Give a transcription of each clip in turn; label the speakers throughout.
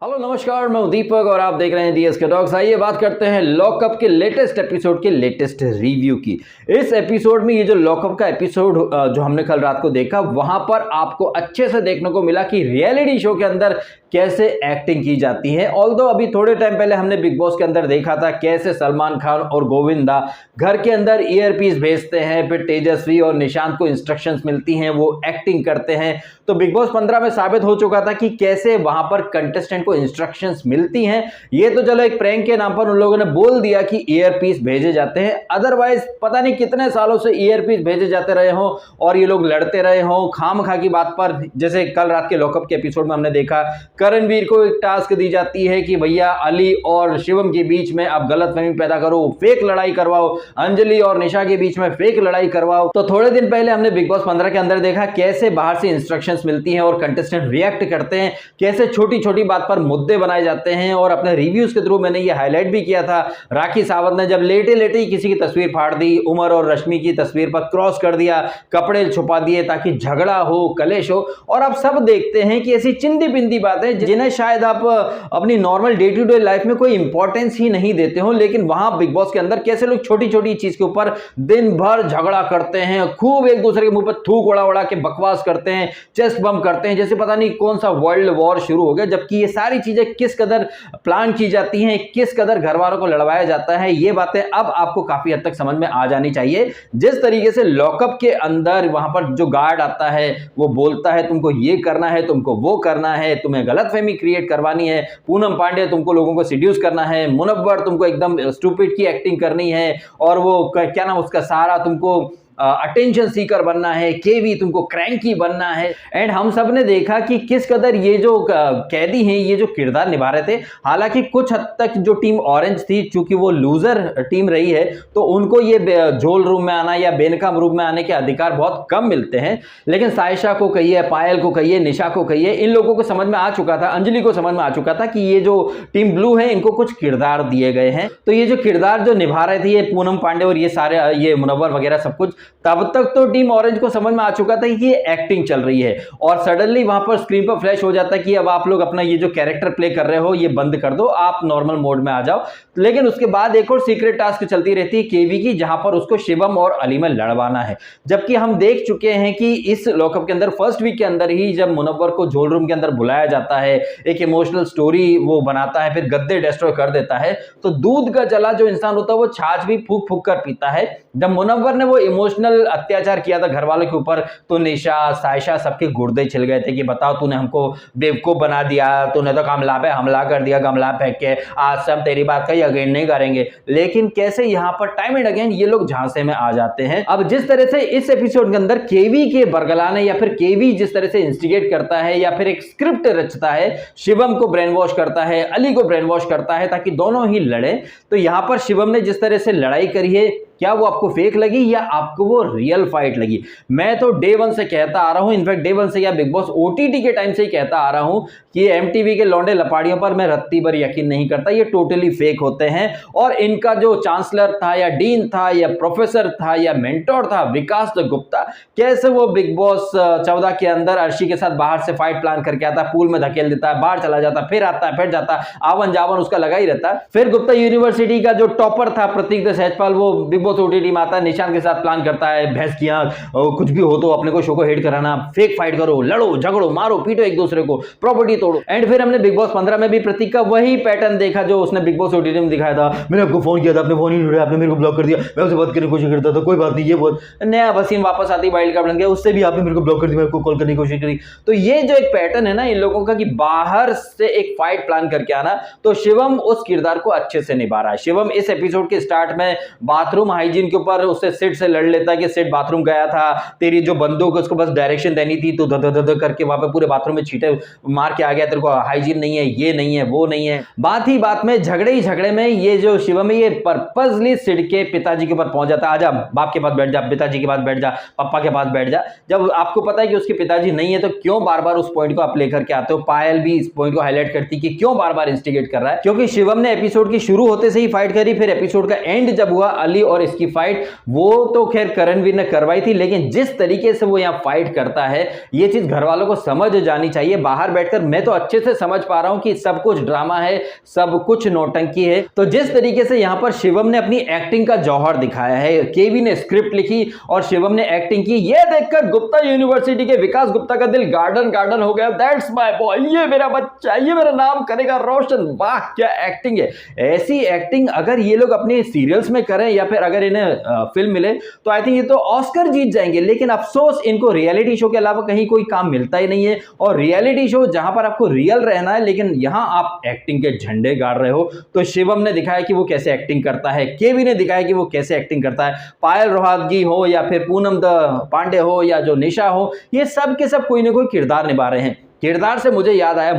Speaker 1: Hello नमस्कार, मैं हूं दीपक और आप देख रहे हैं डीएस के टॉक्स। आइए बात करते हैं लॉकअप के लेटेस्ट एपिसोड के लेटेस्ट रिव्यू की। इस एपिसोड में ये जो लॉकअप का एपिसोड जो हमने कल रात को देखा, वहां पर आपको अच्छे से देखने को मिला कि रियलिटी शो के अंदर कैसे एक्टिंग की जाती है। ऑल्दो अभी थोड़े टाइम पहले हमने बिग बॉस के अंदर देखा था कैसे सलमान खान और गोविंदा घर के अंदर ईयरपीस भेजते हैं, फिर तेजस्वी और निशांत को इंस्ट्रक्शंस मिलती हैं, वो एक्टिंग करते हैं। तो बिग बॉस 15 में साबित हो चुका था कि कैसे वहां पर कंटेस्टेंट को इंस्ट्रक्शंस मिलती हैं। ये तो चलो एक प्रैंक के नाम पर उन लोगों ने बोल दिया कि ईयरपीस भेजे जाते हैं, अदरवाइज पता नहीं कितने सालों से ईयरपीस भेजे जाते रहे हों और ये लोग लड़ते रहे हों खामखा की बात पर। जैसे कल रात के लॉकअप के एपिसोड में हमने देखा करणवीर को एक टास्क दी जाती है कि भैया अली और शिवम के बीच में आप गलतफहमी पैदा करो, फेक लड़ाई करवाओ, अंजलि और निशा के बीच में फेक लड़ाई करवाओ। तो थोड़े दिन पहले हमने बिग बॉस 15 के अंदर देखा कैसे बाहर से इंस्ट्रक्शंस मिलती हैं और कंटेस्टेंट रिएक्ट करते हैं, कैसे छोटी छोटी बात पर मुद्दे बनाए जाते हैं। और अपने रिव्यूज के थ्रू मैंने ये हाईलाइट भी किया था, राखी सावंत ने जब लेटे लेटे ही किसी की तस्वीर फाड़ दी, उमर और रश्मि की तस्वीर पर क्रॉस कर दिया, कपड़े छुपा दिए ताकि झगड़ा हो, कलेश हो। और आप सब देखते हैं कि ऐसी चिंदी बिंदी बातें जिन्हें शायद आप अपनी normal day to day life में कोई इंपॉर्टेंस ही नहीं देते हो, लेकिन वहां बिग बॉस के अंदर कैसे लोग छोटी छोटी चीज के ऊपर दिन भर झगड़ा करते हैं, खूब एक दूसरे के मुंह पर थूक उड़ा उड़ा के बकवास करते हैं, चेस्ट बम करते हैं, जैसे पता नहीं कौन सा वर्ल्ड वॉर शुरू हो गया। जबकि ये सारी चीजें किस कदर प्लान की जाती हैं, किस कदर घर वालों को लड़वाया जाता है, ये बातें अब आपको काफी हद तक समझ में आ जानी चाहिए। जिस तरीके से लॉकअप के अंदर वहां पर जो गार्ड आता है वो बोलता है तुमको ये करना है, तुमको वो करना है, तुम्हें गलतफहमी क्रिएट करवानी है, पूनम पांडे तुमको लोगों को सिड्यूस करना है, मुनव्वर तुमको एकदम स्टूपिड की एक्टिंग करनी है, और वो क्या नाम उसका सारा तुमको अटेंशन सीकर बनना है, केवी तुमको क्रैंकी बनना है। एंड हम सब ने देखा कि किस कदर ये जो कैदी हैं ये जो किरदार निभा रहे थे। हालांकि कुछ हद तक जो टीम ऑरेंज थी, चूंकि वो लूजर टीम रही है, तो उनको ये झोल रूम में आना या बेनकाम रूम में आने के अधिकार बहुत कम मिलते हैं। लेकिन सायशा को कहिए, पायल को कहिए, निशा को कहिए, इन लोगों को समझ में आ चुका था, अंजलि को समझ में आ चुका था कि ये जो टीम ब्लू है इनको कुछ किरदार दिए गए हैं। तो ये जो किरदार जो निभा रहे थे ये पूनम पांडे और ये सारे ये मुनव्वर वगैरह सब कुछ, तब तक तो टीम ऑरेंज को समझ में आ चुका था कि ये एक्टिंग चल रही है। और सडनली वहां पर स्क्रीन पर फ्लैश हो जाता है कि अब आप लोग अपना ये जो कैरेक्टर प्ले कर रहे हो ये बंद कर दो, आप नॉर्मल मोड में आ जाओ। लेकिन उसके बाद एक और सीक्रेट टास्क चलती रहती है केवी की, जहां पर उसको शिवम और अली में लड़वाना है। जबकि हम देख चुके हैं कि इस लॉकअप के अंदर फर्स्ट वीक के अंदर ही जब मुनव्वर को झोल रूम के अंदर बुलाया जाता है, एक इमोशनल स्टोरी वो बनाता है, फिर गद्दे डिस्ट्रॉय कर देता है, तो दूध का जला जो इंसान होता है वो छाछ भी फूक फूक कर पीता है। जब मुनव्वर ने वो इमोशनल अत्याचार किया था घर वालों के ऊपर, तो निशा, सायशा सबके गुर्दे छिल गए थे कि बताओ तूने हमको बेवकूफ बना दिया, तूने तो कमला पे हमला कर दिया, गमला फेंक के, आज से हम तेरी बात का यकीन नहीं करेंगे। लेकिन कैसे यहां पर टाइम एंड अगेन ये लोग झांसे में आ जाते हैं। अब जिस तरह से इस एपिसोड के अंदर केवी के बरगलाने या फिर केवी जिस तरह से इंस्टिगेट करता है या फिर एक स्क्रिप्ट रचता है, शिवम को ब्रेन वॉश करता है, अली को ब्रेन वॉश करता है ताकि दोनों ही लड़े। तो यहां पर शिवम ने जिस तरह से लड़ाई करी है, क्या वो आपको फेक लगी या आपको वो रियल फाइट लगी? मैं तो डे वन से कहता आ रहा हूं, इनफैक्ट डे वन से या बिग बॉस ओटीटी के टाइम से ही कहता आ रहा हूं कि एमटीवी के लौंडे लपाड़ियों पर मैं रत्ती भर यकीन नहीं करता, ये टोटली फेक होते हैं। और इनका जो चांसलर था या डीन था या प्रोफेसर था या मेंटोर था विकास गुप्ता, कैसे वो बिग बॉस 14 के अंदर अर्शी के साथ बाहर से फाइट प्लान करके आता, पूल में धकेल देता है, बाहर चला जाता, फिर आता है, फिर जाता, आवन जावन उसका लगा ही रहता है। फिर गुप्ता यूनिवर्सिटी का जो टॉपर था प्रतीक सहजपाल, वो बिग बॉस ओटीटी में आता है, निशान के साथ प्लान करता है, भैंस किया कुछ भी हो तो अपने को शो को हिट कराना, फेक फाइट करो, लड़ो झगड़ो, मारो पीटो एक दूसरे को, प्रॉपर्टी तोड़ो। एंड फिर हमने बिग बॉस 15 में भी प्रतीक का वही पैटर्न देखा जो उसने बिग बॉस ओटीटी में दिखाया था। मैंने आपको फोन किया था, आपने फोन ही नहीं उठाया, आपने मेरे को ब्लॉक कर दिया, मैं उससे बात करने की कोशिश करता था, कोई बात नहीं, ये बहुत नया वसीम वापस आती वाइल्ड कार्ड बन गया, उससे भी आपने मेरे को ब्लॉक कर दिया, मेरे को कॉल करने की कोशिश करी। तो ये जो एक पैटर्न है ना इन लोगों का कि बाहर से एक फाइट प्लान करके आना, तो शिवम उस किरदार को अच्छे से निभा रहा है। शिवम इस एपिसोड के स्टार्ट में बाथरूम हाइजीन के ऊपर उससे सिट से लड़ लेता है कि सिट बाथरूम गया था, तेरी जो बंदूक है उसको बस डायरेक्शन देनी थी, तो धद धद करके वहां पे पूरे बाथरूम में छींटे मार के आ गया, तेरे को हाइजीन नहीं है, ये नहीं है, वो नहीं है। बात ही बात में, झगड़े ही झगड़े में ये जो शिवम है ये पर्पसली सिड के पिताजी के ऊपर पहुंच जाता है। आजा बाप के पास बैठ जा, पिताजी के पास बैठ जा, पापा के पास बैठ जा। जब आपको पता है कि उसके पिताजी नहीं है तो क्यों बार बार उस पॉइंट को आप लेकर के आते हो? पायल भी इस पॉइंट को हाईलाइट करती कि क्यों बार बार इंस्टिगेट कर रहा है, क्योंकि शिवम ने एपिसोड की शुरू होते से ही फाइट करी, फिर एपिसोड का एंड जब हुआ अली और इसकी फाइट, वो तो खैर करणवीर ने करवाई थी, लेकिन जिस तरीके से वो यहाँ फाइट करता है ये चीज घर वालों को समझ जानी चाहिए। बाहर बैठकर मैं तो अच्छे से समझ पा रहा हूं कि सब कुछ ड्रामा है, सब कुछ नौटंकी है। तो जिस तरीके से यहां पर शिवम ने अपनी एक्टिंग का जौहर दिखाया है, केवी ने स्क्रिप्ट लिखी और शिवम ने एक्टिंग की, ये देखकर गुप्ता यूनिवर्सिटी के विकास गुप्ता का दिल गार्डन गार्डन हो गया। दैट्स माय बॉय, ये मेरा बच्चा, ये मेरा नाम करेगा रोशन। वाह क्या एक्टिंग है। ऐसी एक्टिंग अगर ये लोग अपने सीरियल्स में करें या फिर अगर इन्हें फिल्म मिले तो आई थिंक ये तो ऑस्कर जीत जाएंगे। लेकिन अफसोस इनको रियलिटी शो के अलावा कहीं कोई काम मिलता ही नहीं है। और रियलिटी शो जहां पर आपको रियल रहना है, लेकिन यहां आप एक्टिंग के झंडे गाड़ रहे हो। तो शिवम ने दिखाया कि वो कैसे एक्टिंग करता है, केवी ने दिखाया कि वो कैसे एक्टिंग करता है, पायल रोहतगी हो या फिर पूनम द पांडे हो या जो निशा हो, ये सब के सब कोई ना कोई किरदार निभा रहे हैं। किरदार से मुझे याद आया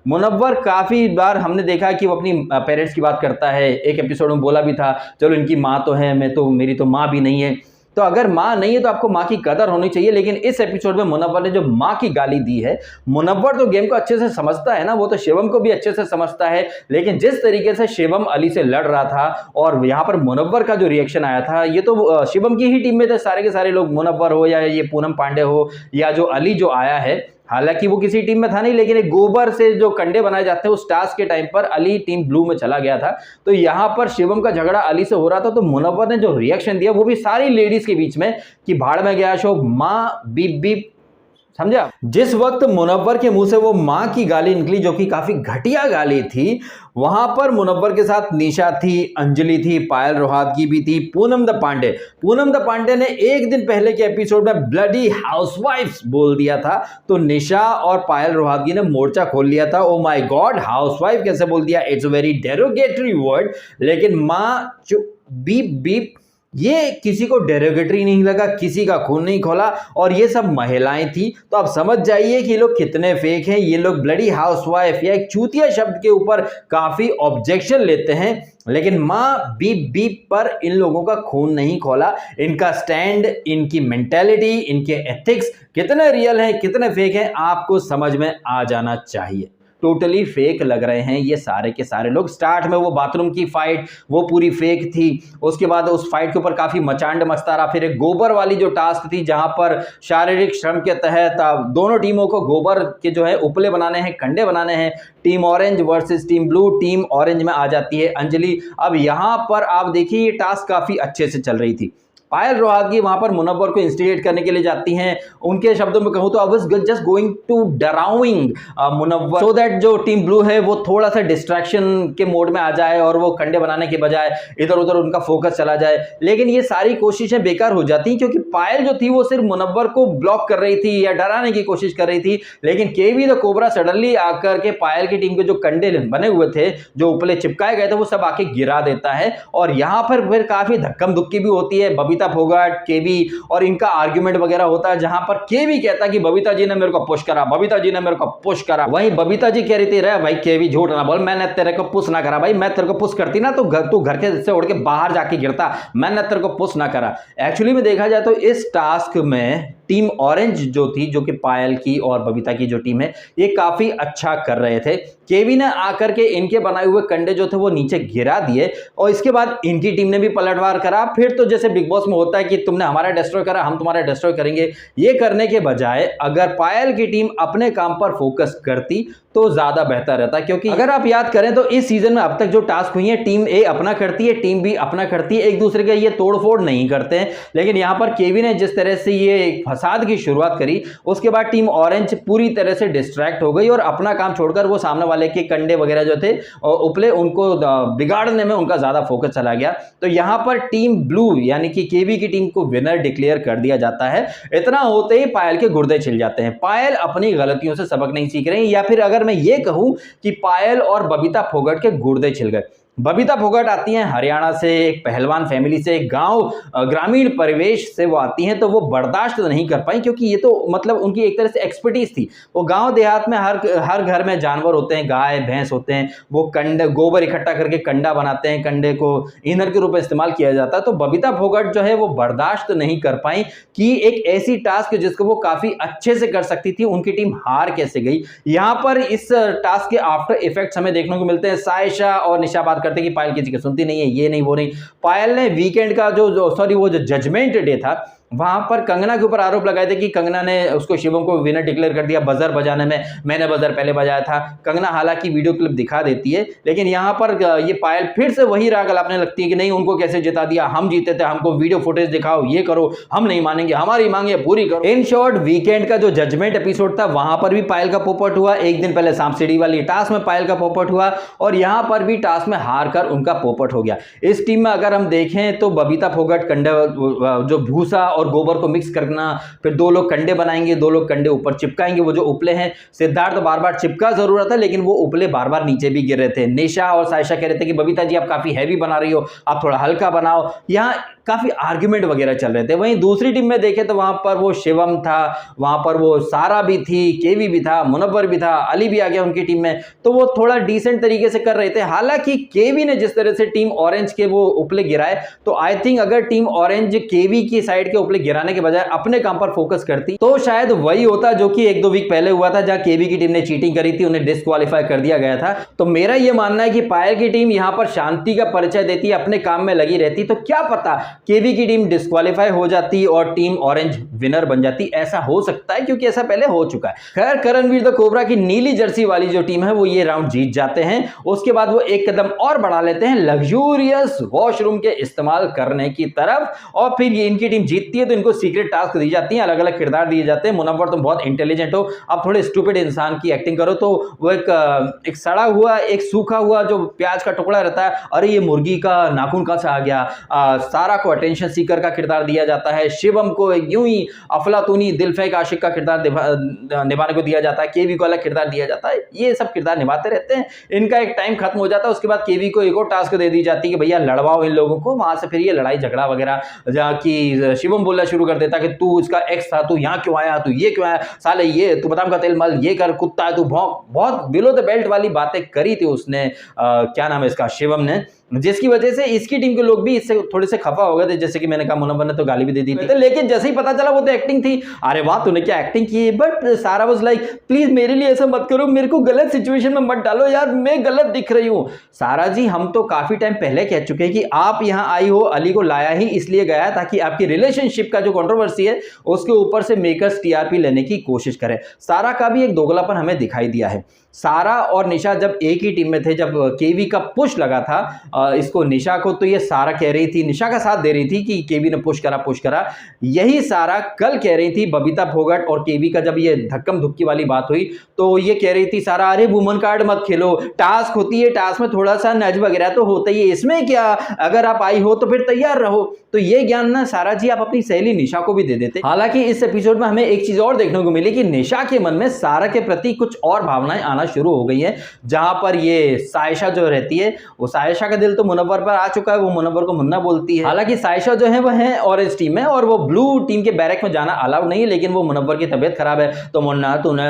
Speaker 1: मुनव्वर काफी बार हमने देखा कि वो अपनी पेरेंट्स की बात करता है। एक एपिसोड में बोला भी था, चलो इनकी माँ तो है, मेरी तो माँ भी नहीं है। तो अगर माँ नहीं है तो आपको माँ की कदर होनी चाहिए। लेकिन इस एपिसोड में मुनव्वर ने जो माँ की गाली दी है, मुनव्वर तो गेम को अच्छे से समझता है ना, वो तो शिवम को भी अच्छे से समझता है। लेकिन जिस तरीके से शिवम अली से लड़ रहा था और यहाँ पर मुनव्वर का जो रिएक्शन आया था, ये तो शिवम की ही टीम में थे सारे के सारे लोग, मुनव्वर हो या ये पूनम पांडे हो या जो अली जो आया है, हालांकि वो किसी टीम में था नहीं, लेकिन एक गोबर से जो कंडे बनाए जाते हैं उस टास्क के टाइम पर अली टीम ब्लू में चला गया था। तो यहां पर शिवम का झगड़ा अली से हो रहा था, तो मुनव्वर ने जो रिएक्शन दिया वो भी सारी लेडीज के बीच में कि भाड़ में गया शो, माँ बीप बीप, समझा। जिस वक्त मुनव्वर के मुंह से वो मां की गाली निकली जो कि काफी घटिया गाली थी, वहां पर मुनव्वर के साथ निशा थी, अंजलि थी, पायल रोहतगी भी थी, पूनम द पांडे ने एक दिन पहले के एपिसोड में ब्लडी हाउसवाइफ्स बोल दिया था। तो निशा और पायल रोहतगी ने मोर्चा खोल लिया था, ओ माय गॉड हाउसवाइफ कैसे बोल दिया, it's a very derogatory word. लेकिन मां बीप बीप, ये किसी को डेरोगेटरी नहीं लगा, किसी का खून नहीं खोला, और ये सब महिलाएं थी। तो आप समझ जाइए कि ये लोग कितने फेक हैं। ये लोग ब्लडी हाउसवाइफ या एक चूतिया शब्द के ऊपर काफी ऑब्जेक्शन लेते हैं, लेकिन माँ बीप बीप पर इन लोगों का खून नहीं खोला। इनका स्टैंड, इनकी मेंटेलिटी, इनके एथिक्स कितने रियल हैं कितने फेक हैं आपको समझ में आ जाना चाहिए। टोटली फेक लग रहे हैं ये सारे के सारे लोग। स्टार्ट में वो बाथरूम की फाइट वो पूरी फेक थी, उसके बाद उस फाइट के ऊपर काफी मचांड मचता रहा। फिर एक गोबर वाली जो टास्क थी जहां पर शारीरिक श्रम के तहत दोनों टीमों को गोबर के जो है उपले बनाने हैं, कंडे बनाने हैं। Team orange versus team blue, team orange में आ जाती है अंजलि। अब यहां पर आप देखिए ये टास्क काफी अच्छे से चल रही थी। पायल रोहतगी वहां पर मुनव्वर को इंस्टिगेट करने के लिए जाती हैं। उनके शब्दों में कहूं तो I was just going to डराउइंग मुनव्वर सो दैट जो टीम ब्लू है वो थोड़ा सा डिस्ट्रैक्शन के मोड में आ जाए और वो कंडे बनाने के बजाय इधर उधर उनका फोकस चला जाए। लेकिन ये सारी कोशिशें बेकार हो जाती क्योंकि पायल जो थी वो सिर्फ मुनव्वर को ब्लॉक कर रही थी या डराने की कोशिश कर रही थी। लेकिन केवी द कोबरा सडनली आकर के पायल की टीम के जो कंडे बने हुए थे, जो उपले चिपकाए गए थे, वो सब आके गिरा देता है। और यहां पर फिर काफी धक्कम धुक्की भी होती है। बबीता फोगाट, केवी और इनका आर्ग्यूमेंट वगैरह होता है, जहां पर केवी कहता है कि बबीता जी ने मेरे को पुश करा, बबीता जी ने मेरे को पुश करा। वहीं बबीता जी कह रही थी, रे भाई केवी झूठ ना बोल, मैंने तेरे को पुश ना करा। भाई मैं तेरे को पुश करती ना तो तू घर के से उड़ के बाहर जाके गिरता, मैंने तेरे को पुश ना करा। एक्चुअली में देखा जाए तो इस टास्क में टीम ऑरेंज जो थी, जो कि पायल की और बबीता की जो टीम है, ये काफी अच्छा कर रहे थे। केवी ने आकर के इनके बनाए हुए कंडे जो थे वो नीचे गिरा दिए और इसके बाद इनकी टीम ने भी पलटवार करा। फिर तो जैसे बिग बॉस में होता है कि तुमने हमारा डिस्ट्रॉय करा, हम तुम्हारा डिस्ट्रॉय करेंगे। ये करने के बजाय अगर पायल की टीम अपने काम पर फोकस करती तो ज्यादा बेहतर रहता, क्योंकि अगर आप याद करें तो इस सीजन में अब तक जो टास्क हुई है, टीम ए अपना करती है, टीम बी अपना करती है, एक दूसरे के ये तोड़फोड़ नहीं करते हैं। लेकिन यहां पर केवी ने जिस तरह से ये फसाद की शुरुआत करी, उसके बाद टीम ऑरेंज पूरी तरह से डिस्ट्रैक्ट हो गई और अपना काम छोड़कर वो सामने वाले के कंडे वगैरह जो थे उपले, उनको बिगाड़ने में उनका ज्यादा फोकस चला गया। तो यहां पर टीम ब्लू यानी कि केवी की टीम को विनर डिक्लेयर कर दिया जाता है। इतना होते ही पायल के गुर्दे छिल जाते हैं। पायल अपनी गलतियों से सबक नहीं सीख रही, या फिर अगर मैं ये कहूं कि पायल और बबीता फोगाट के गुर्दे छिल गए। बबीता फोगाट आती हैं हरियाणा से, एक पहलवान फैमिली से, एक गांव ग्रामीण परिवेश से वो आती हैं, तो वो बर्दाश्त नहीं कर पाई क्योंकि ये तो मतलब उनकी एक तरह से एक्सपर्टीज थी। वो गांव देहात में हर घर में जानवर होते हैं, गाय भैंस होते हैं, वो कंडे गोबर इकट्ठा करके कंडा बनाते हैं, कंडे को ईंधन के रूप में इस्तेमाल किया जाता है। तो बबीता फोगाट जो है वो बर्दाश्त नहीं कर पाई कि एक ऐसी टास्क जिसको वो काफी अच्छे से कर सकती थी, उनकी टीम हार कैसे गई। यहां पर इस टास्क के आफ्टर इफेक्ट्स हमें देखने को मिलते हैं। सायशा और निशा बात करते कि पायल किसी की सुनती नहीं है, ये नहीं वो नहीं। पायल ने वीकेंड का जो वो जो जजमेंट डे था वहां पर कंगना के ऊपर आरोप लगाए थे कि कंगना ने उसको शिवम को विनर डिक्लेयर कर दिया बजर बजाने में, मैंने बजर पहले बजाया था। कंगना हालांकि वीडियो क्लिप दिखा देती है, लेकिन यहां पर ये पायल फिर से वही राग अलापने लगती है कि नहीं उनको कैसे जिता दिया, हम जीते थे, हमको वीडियो फुटेज दिखाओ, ये करो, हम नहीं मानेंगे, हमारी मांगे पूरी करो। इन शॉर्ट वीकेंड का जो जजमेंट एपिसोड था वहां पर भी पायल का पोपट हुआ। एक दिन पहले सांप सीढ़ी वाली टास्क में पायल का पोपट हुआ और यहां पर भी टास्क में हार कर उनका पोपट हो गया। इस टीम में अगर हम देखें तो बबीता फोगाट कंडे जो भूसा और गोबर को मिक्स करना, फिर 2 लोग कंडे बनाएंगे, 2 लोग कंडे ऊपर चिपकाएंगे, वो जो उपले हैं सिद्धार्थ बार बार चिपका जरूर था लेकिन वो उपले बार बार नीचे भी गिर रहे थे। निशा और सायशा कह रहे थे कि बबीता जी आप काफी हैवी बना रही हो, आप थोड़ा हल्का बनाओ। यहां काफी आर्ग्यूमेंट वगैरह चल रहे थे। वहीं दूसरी टीम में देखें तो वहां पर वो शिवम था, वहां पर वो सारा भी थी, केवी भी था, मुनव्वर भी था, अली भी आ गया उनकी टीम में, तो वो थोड़ा डिसेंट तरीके से कर रहे थे। हालांकि केवी ने जिस तरह से टीम ऑरेंज के वो उपले गिराए तो आई थिंक अगर टीम ऑरेंज केवी की साइड के उपले गिराने के बजाय अपने काम पर फोकस करती तो शायद वही होता जो कि 1-2 वीक पहले हुआ था, जहां केवी की टीम ने चीटिंग करी थी, उन्हें डिस्क्वालीफाई कर दिया गया था। तो मेरा यह मानना है कि पायल की टीम यहां पर शांति का परिचय देती, अपने काम में लगी रहती, तो क्या पता केवी की टीम डिस्क्वालीफाई हो जाती और टीम ऑरेंज विनर बन जाती। ऐसा हो सकता है क्योंकि ऐसा पहले हो चुका है। खैर करणवीर द कोबरा की नीली जर्सी वाली जो टीम है वो ये राउंड जीत जाते हैं। उसके बाद वो एक कदम और बढ़ा लेते हैं लग्जूरियस वॉशरूम के इस्तेमाल करने की तरफ और फिर ये इनकी टीम जीतती है तो इनको सीक्रेट टास्क दी जाती हैं, अलग अलग किरदार दिए जाते हैं। मुनव्वर तुम बहुत इंटेलिजेंट हो, अब थोड़े स्टूपिड इंसान की एक्टिंग करो। तो वो एक सड़ा हुआ, एक सूखा हुआ जो प्याज का टुकड़ा रहता है, अरे ये मुर्गी का नाखून कहां से आ गया। सारा को अटेंशन सीकर का किरदार दिया जाता है, शिवम को यूं ही अफलातूनी दिलफेक आशिक का किरदार निभाने को दिया जाता है, केवी को अलग किरदार दिया जाता है। ये सब किरदार निभाते रहते हैं, इनका एक टाइम खत्म हो जाता है। उसके बाद केवी को एक और टास्क दे दी जाती है कि भैया लड़वाओ इन लोगों को। वहां से फिर ये लड़ाई झगड़ा वगैरह, जहाँ की शिवम बोलना शुरू कर देता कि तू इसका एक्स था, तू यहाँ क्यों आया, तू ये क्यों आया, साले ये तू बादाम का तेल मल, ये कर, कुत्ता है तू भौंक। बहुत बिलो द बेल्ट वाली बातें करी थी उसने, क्या नाम है इसका, शिवम ने, जिसकी वजह से इसकी टीम के लोग भी इससे थोड़े से खफा हो गए थे। जैसे कि मैंने कहा मुनव्वर ने तो गाली भी दे दी थी, लेकिन जैसे ही पता चला वो तो एक्टिंग थी, अरे वाह तूने क्या एक्टिंग की है। बट सारा वाज लाइक प्लीज मेरे लिए ऐसा मत करो, मेरे को गलत सिचुएशन में मत डालो यार, मैं गलत दिख रही हूं। सारा जी हम तो काफी टाइम पहले कह चुके हैं कि आप यहां आई हो, अली को लाया ही इसलिए गया ताकि आपकी रिलेशनशिप का जो कंट्रोवर्सी है उसके ऊपर से मेकर्स टीआरपी लेने की कोशिश करें। सारा का भी एक दोगलापन हमें दिखाई दिया है। सारा और निशा जब एक ही टीम में थे, जब केवी का पुश लगा था इसको निशा को, तो ये सारा कह रही थी, निशा का साथ दे रही थी कि केवी ने पुश करा। यही सारा कल कह रही थी बबीता फोगाट और केवी का जब ये धक्कम धुक्की वाली बात हुई तो ये कह रही थी सारा, अरे वुमन कार्ड मत खेलो, टास्क होती है, टास्क में थोड़ा सा नज वगैरह तो होता ही है, इसमें क्या, अगर आप आई हो तो फिर तैयार रहो। तो ये ज्ञान ना सारा जी आप अपनी सहेली निशा को भी दे देते। हालांकि इस एपिसोड में हमें एक चीज और देखने को मिली कि निशा के मन में सारा के प्रति कुछ और भावनाएं आना शुरू हो गई है। जहां पर ये सायशा जो रहती है, वो सायशा का दिल तो मुनव्वर पर आ चुका है, वो मुनव्वर को मुन्ना बोलती है। हालांकि सायशा जो है वो है ऑरेंज टीम में और वो ब्लू टीम के बैरक में जाना अलाउड नहीं है, लेकिन वो मुनव्वर की तबीयत खराब है तो मुन्ना तूने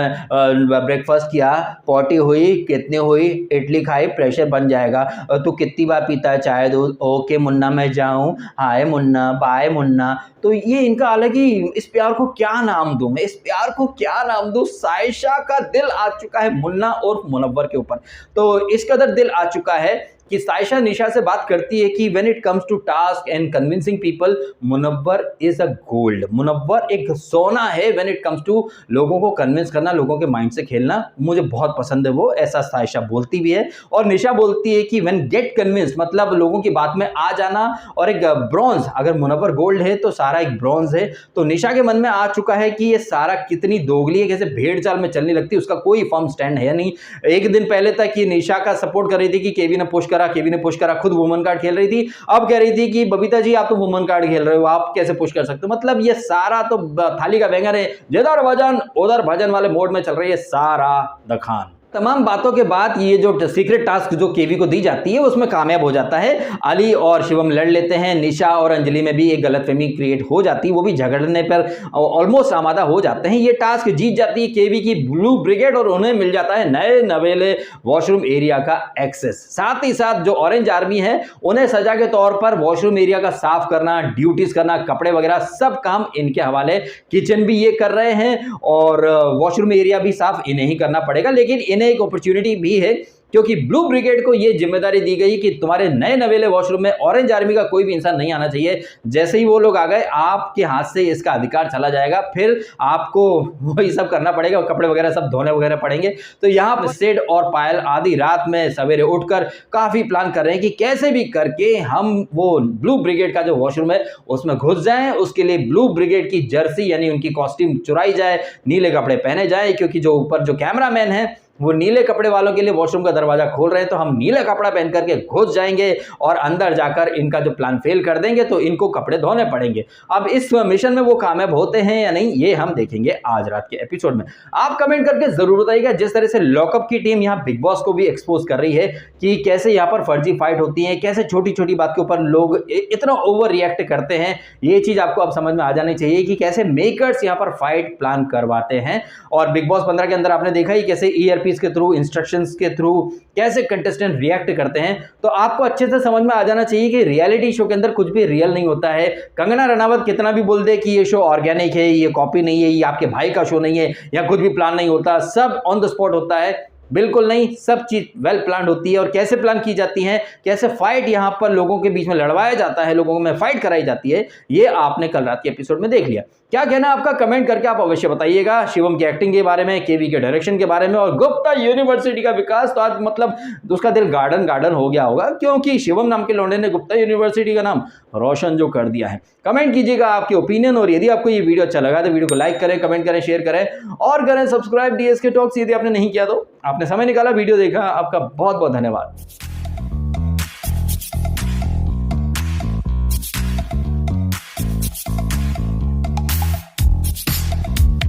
Speaker 1: ब्रेकफास्ट किया, पॉटी हुई, कितनी हुई, इडली खाई, प्रेशर बन जाएगा, तू कितनी बार पीता है चाय दूध, ओके मुन्ना मैं जाऊं, हाय मुन्ना, बाय मुन्ना। तो ये इनका अलग ही, इस प्यार को क्या नाम दूं मैं, इस प्यार को क्या नाम दूं। सायशा का दिल आ चुका है मुन्ना और मुनव्वर के ऊपर, तो इस कदर दिल आ चुका है कि सायशा निशा से बात करती है कि when it comes to task and convincing people, Munawar is a gold, Munawar एक सोना है। व्हेन इट कम्स टू लोगों को कन्विंस करना, लोगों के माइंड से खेलना, मुझे बहुत पसंद है वो, ऐसा सायशा बोलती भी है। और निशा बोलती है कि व्हेन गेट कन्विंस, मतलब लोगों की बात में आ जाना। और एक ब्रॉन्ज, अगर मुनव्वर गोल्ड है तो सारा एक ब्रॉन्ज है। तो निशा के मन में आ चुका है कि ये सारा कितनी दोगली है, कैसे भेड़ चाल में चलने लगती है, उसका कोई फर्म स्टैंड है नहीं। एक दिन पहले तक ये निशा का सपोर्ट कर रही थी कि केवी ने पुश करा, खुद वुमन कार्ड खेल रही थी। अब कह रही थी कि बबीता जी आप तो वुमन कार्ड खेल रहे हो, आप कैसे पुश कर सकते हो। मतलब ये सारा तो थाली का बैंगर है, जिधर वजन उधर भजन वाले मोड में चल रही है सारा द खान। तमाम बातों के बाद ये जो सीक्रेट टास्क जो केवी को दी जाती है उसमें कामयाब हो जाता है। अली और शिवम लड़ लेते हैं, निशा और अंजलि में भी एक गलतफहमी क्रिएट हो जाती है, वो भी झगड़ने पर ऑलमोस्ट आमादा हो जाते हैं। ये टास्क जीत जाती है केवी की ब्लू ब्रिगेड और उन्हें मिल जाता है नए नवेले वॉशरूम एरिया का एक्सेस। साथ ही साथ जो ऑरेंज आर्मी है उन्हें सजा के तौर पर वॉशरूम एरिया का साफ करना, ड्यूटीज करना, कपड़े वगैरह सब काम इनके हवाले। किचन भी ये कर रहे हैं और वॉशरूम एरिया भी साफ इन्हें ही करना पड़ेगा। लेकिन इन्हें एक अपॉर्चुनिटी भी है क्योंकि ब्लू ब्रिगेड को यह जिम्मेदारी दी गई कि तुम्हारे नए नवेले वॉशरूम में ऑरेंज आर्मी का कोई भी इंसान नहीं आना चाहिए। जैसे ही वो लोग आ गए आपके हाथ से इसका अधिकार चला जाएगा, फिर आपको वही सब करना पड़ेगा, कपड़े वगैरह सब धोने वगैरह पड़ेंगे। तो यहाँ पर सिड और पायल आधी रात में सवेरे उठकर काफी प्लान कर रहे हैं कि कैसे भी करके हम वो ब्लू ब्रिगेड का जो वॉशरूम है उसमें घुस जाएं। उसके लिए ब्लू ब्रिगेड की जर्सी यानी उनकी कॉस्ट्यूम चुराई जाए, नीले कपड़े पहने जाए, क्योंकि जो ऊपर जो कैमरामैन है वो नीले कपड़े वालों के लिए वॉशरूम का दरवाजा खोल रहे हैं, तो हम नीला कपड़ा पहन करके घुस जाएंगे और अंदर जाकर इनका जो प्लान फेल कर देंगे, तो इनको कपड़े धोने पड़ेंगे। अब इस मिशन में वो कामयाब होते हैं या नहीं, ये हम देखेंगे आज रात के एपिसोड में। आप कमेंट करके जरूर बताइएगा। जिस तरह से लॉकअप की टीम यहाँ बिग बॉस को भी एक्सपोज कर रही है कि कैसे यहाँ पर फर्जी फाइट होती है, कैसे छोटी छोटी बात के ऊपर लोग इतना ओवर रिएक्ट करते हैं, ये चीज आपको अब समझ में आ जानी चाहिए कि कैसे मेकर्स यहाँ पर फाइट प्लान करवाते हैं। और बिग बॉस 15 के अंदर आपने देखा ही कैसे ईआरपीस के थ्रू, इंस्ट्रक्शंस के थ्रू कैसे कंटेस्टेंट रिएक्ट करते हैं। तो आपको अच्छे से समझ में आ जाना चाहिए कि रियलिटी शो के अंदर कुछ भी रियल नहीं होता है। कंगना रनावत कितना भी बोल दे कि ये शो ऑर्गेनिक है, ये कॉपी नहीं है, ये आपके भाई का शो नहीं है, या कुछ भी प्लान नहीं होता, सब ऑन द स्पॉट होता है, बिल्कुल नहीं, सब चीज वेल प्लान होती है। और कैसे प्लान की जाती है, कैसे फाइट यहां पर लोगों के बीच में लड़वाया जाता है, लोगों में फाइट कराई जाती है, ये आपने कल रात के एपिसोड में देख लिया। क्या कहना आपका कमेंट करके आप अवश्य बताइएगा। शिवम की एक्टिंग के बारे में, केवी के डायरेक्शन के बारे में, और गुप्ता यूनिवर्सिटी का विकास, तो आज मतलब उसका दिल गार्डन गार्डन हो गया होगा, क्योंकि शिवम नाम के लौंडे ने गुप्ता यूनिवर्सिटी का नाम रोशन जो कर दिया है। कमेंट कीजिएगा आपके ओपिनियन, और यदि आपको ये वीडियो अच्छा लगा तो वीडियो को लाइक करें, कमेंट करें, शेयर करें और करें सब्सक्राइब डीएसके टॉक्स। यदि आपने नहीं किया तो आपने समय निकाला, वीडियो देखा, आपका बहुत बहुत धन्यवाद।